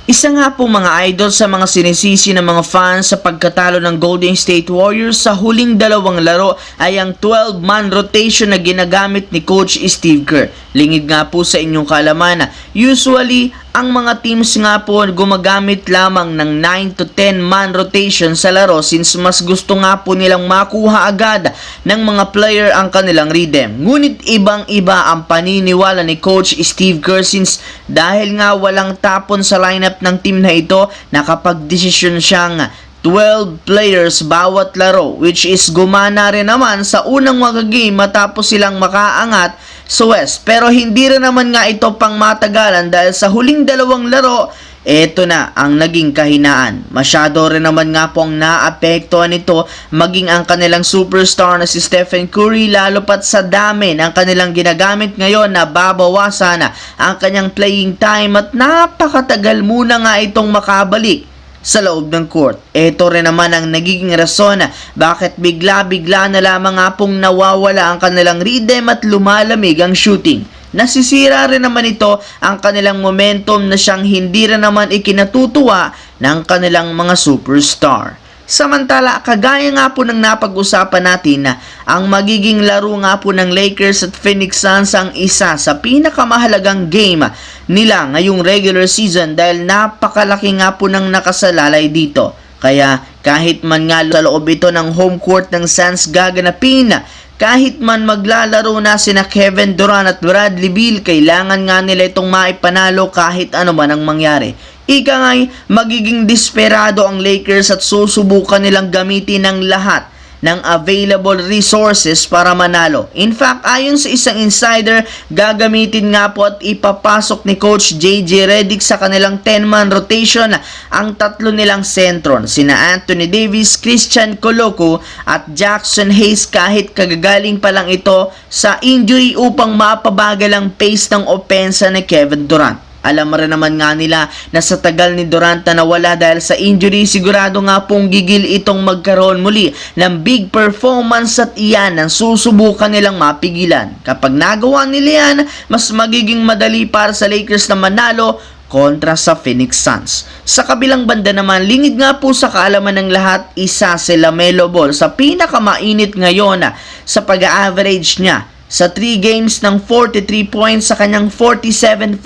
Isa nga po mga idol sa mga sinisisi ng mga fans sa pagkatalo ng Golden State Warriors sa huling dalawang laro ay ang 12-man rotation na ginagamit ni Coach Steve Kerr. Lingid nga po sa inyong kaalaman na usually ang mga teams nga po gumagamit lamang ng 9 to 10 man rotation sa laro since mas gusto nga po nilang makuha agad ng mga player ang kanilang rhythm. Ngunit ibang-iba ang paniniwala ni Coach Steve Kerr since dahil nga walang tapon sa lineup ng team na ito, nakapag-desisyon siyang 12 players bawat laro, which is gumana rin naman sa unang mga game matapos silang makaangat sa West. Pero hindi rin naman nga ito pang matagalan dahil sa huling dalawang laro, eto na ang naging kahinaan. Masyado rin naman nga po ang naapektuhan nito maging ang kanilang superstar na si Stephen Curry, lalo pat sa dami ng kanilang ginagamit ngayon na babawasan ang kanyang playing time at napakatagal muna nga itong makabalik sa loob ng court. Ito rin naman ang nagiging rason bakit bigla-bigla na lamang nga pong nawawala ang kanilang rhythm at lumalamig ang shooting. Nasisira rin naman ito ang kanilang momentum na siyang hindi rin naman ikinatutuwa ng kanilang mga superstar. Samantala, kagaya nga po ng napag-usapan natin na ang magiging laro nga po ng Lakers at Phoenix Suns ang isa sa pinakamahalagang game nila ngayong regular season dahil napakalaki nga po ng nakasalalay dito. Kaya kahit man nga sa loob ito ng home court ng Suns gaganapin, kahit man maglalaro na sina Kevin Durant at Bradley Beal, kailangan nga nila itong maipanalo kahit ano man ang mangyari. Ika nga'y magiging desperado ang Lakers at susubukan nilang gamitin ng lahat ng available resources para manalo. In fact, ayon sa isang insider, gagamitin nga po at ipapasok ni Coach JJ Redick sa kanilang 10-man rotation ang tatlo nilang sentron, sina Anthony Davis, Christian Coloco at Jackson Hayes kahit kagagaling pa lang ito sa injury upang mapabagal ang pace ng opensa ni Kevin Durant. Alam rin naman nga nila na sa tagal ni Durant na nawala dahil sa injury, sigurado nga pong gigil itong magkaroon muli ng big performance at iyan ang susubukan nilang mapigilan. Kapag nagawa nila yan, mas magiging madali para sa Lakers na manalo kontra sa Phoenix Suns. Sa kabilang banda naman, lingid nga po sa kaalaman ng lahat, isa si LaMelo Ball sa pinakamainit ngayon sa pag-average niya sa 3 games ng 43 points sa kanyang 47%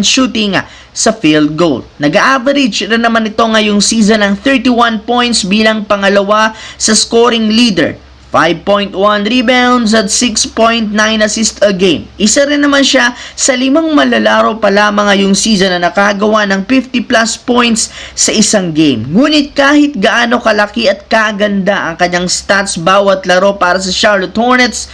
shooting sa field goal. Nag-average rin naman ito ngayong season ng 31 points bilang pangalawa sa scoring leader, 5.1 rebounds at 6.9 assists a game. Isa rin naman siya sa 5 malalaro pa lamang ngayong season na nakagawa ng 50 plus points sa isang game. Ngunit kahit gaano kalaki at kaganda ang kanyang stats bawat laro para sa Charlotte Hornets,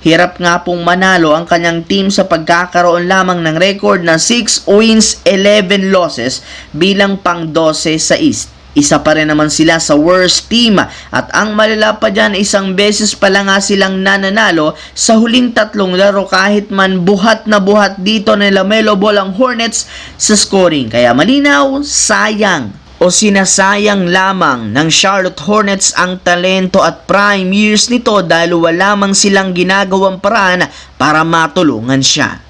hirap nga pong manalo ang kanyang team sa pagkakaroon lamang ng record na 6 wins, 11 losses bilang pang-12 sa East. Isa pa rin naman sila sa worst team at ang malala pa dyan, isang beses pa lang nga silang nananalo sa huling 3 laro kahit man buhat na buhat dito ni LaMelo Ball ang Hornets sa scoring. Kaya malinaw, sayang o sinasayang lamang ng Charlotte Hornets ang talento at prime years nito dahil wala mang silang ginagawang paraan para matulungan siya.